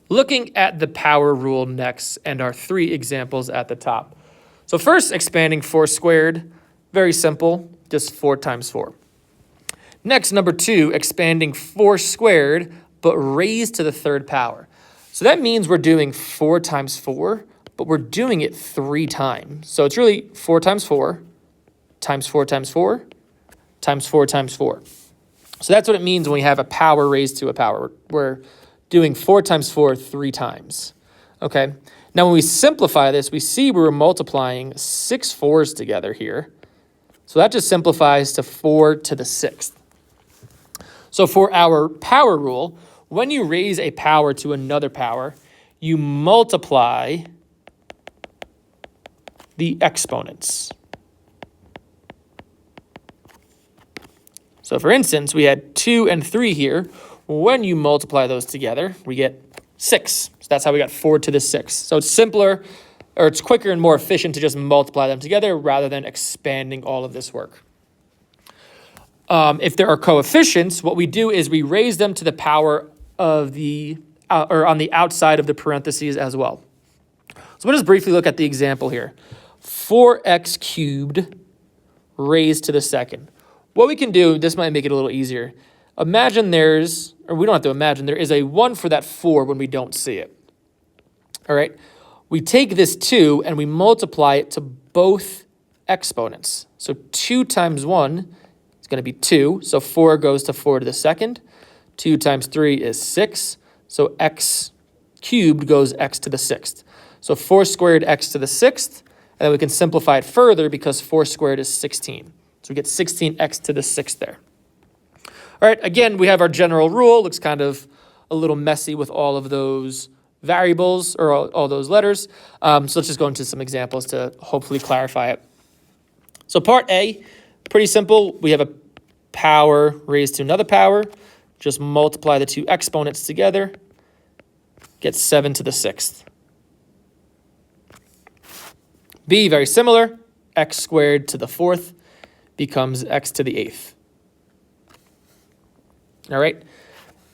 Looking at the power rule next and our 3 examples at the top. So first, expanding 4 squared, very simple, just 4 times 4. Next, number 2, expanding 4 squared, but raised to the 3rd power. So that means we're doing 4 times 4, but we're doing it 3 times. So it's really 4 times 4, times 4 times 4, times 4 times 4. So that's what it means when we have a power raised to a power. We're doing 4 times 4 3 times. Okay. Now when we simplify this, we see we're multiplying 6 4s together here. So that just simplifies to 4 to the 6th. So for our power rule, when you raise a power to another power, you multiply the exponents. So for instance, we had 2 and 3 here. When you multiply those together, we get 6. So that's how we got 4 to the 6th. So it's simpler, or it's quicker and more efficient to just multiply them together rather than expanding all of this work. If there are coefficients, what we do is we raise them to the power of the, or on the outside of the parentheses as well. So we'll just briefly look at the example here. 4x cubed raised to the 2nd. What we can do, this might make it a little easier. Imagine there's, or we don't have to imagine, there is a 1 for that 4 when we don't see it. All right. We take this 2 and we multiply it to both exponents. So 2 times 1 is going to be 2. So 4 goes to 4 to the 2nd. 2 times 3 is 6. So x cubed goes x to the 6th. So 4 squared x to the 6th. And then we can simplify it further because 4 squared is 16. So we get 16x to the 6th there. All right, again, we have our general rule. Looks kind of a little messy with all of those variables or all those letters. So let's just go into some examples to hopefully clarify it. So part A, pretty simple. We have a power raised to another power. Just multiply the 2 exponents together. Get 7 to the 6th. B, very similar. X squared to the 4th becomes x to the 8th. All right.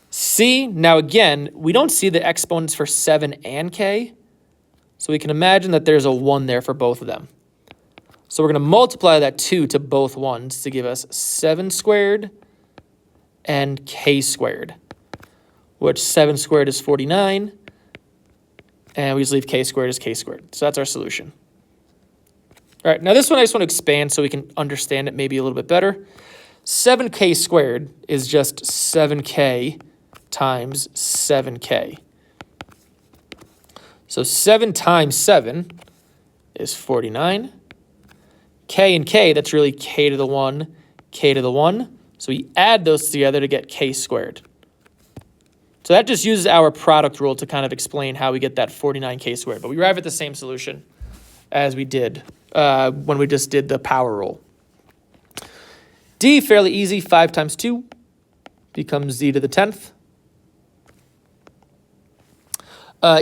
C, now again, we don't see the exponents for 7 and k, so we can imagine that there's a 1 there for both of them. So we're going to multiply that 2 to both 1s to give us 7 squared and k squared, which 7 squared is 49, and we just leave k squared as k squared. So that's our solution. All right, now this one I just want to expand so we can understand it maybe a little bit better. 7k squared is just 7k times 7k. So 7 times 7 is 49. K and k, that's really k to the 1, k to the 1. So we add those together to get k squared. So that just uses our product rule to kind of explain how we get that 49k squared. But we arrive at the same solution as we did when we just did the power rule. D, fairly easy. 5 times 2 becomes z to the 10th.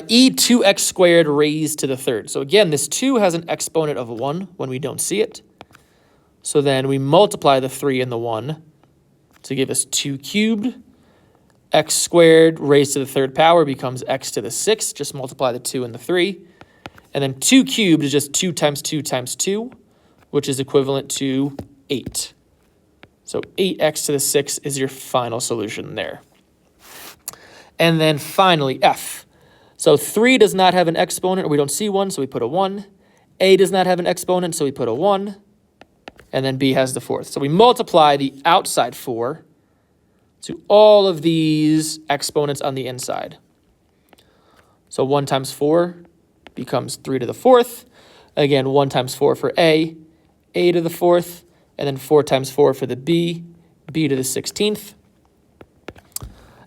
E, 2x squared raised to the 3rd. So again, this 2 has an exponent of 1 when we don't see it. So then we multiply the 3 and the 1 to give us 2 cubed. X squared raised to the 3rd power becomes x to the 6th. Just multiply the 2 and the 3. And then 2 cubed is just 2 times 2 times 2, which is equivalent to 8. So 8x to the 6th is your final solution there. And then finally, F. So 3 does not have an exponent, or we don't see one, so we put a 1. A does not have an exponent, so we put a 1. And then B has the 4th. So we multiply the outside 4 to all of these exponents on the inside. So 1 times 4 becomes 3 to the 4th. Again, 1 times 4 for A to the 4th. And then 4 times 4 for the B to the 16th.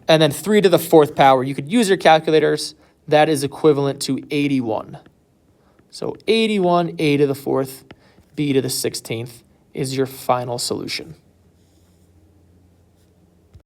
And then 3 to the 4th power. You could use your calculators. That is equivalent to 81. So 81, A to the 4th, B to the 16th is your final solution.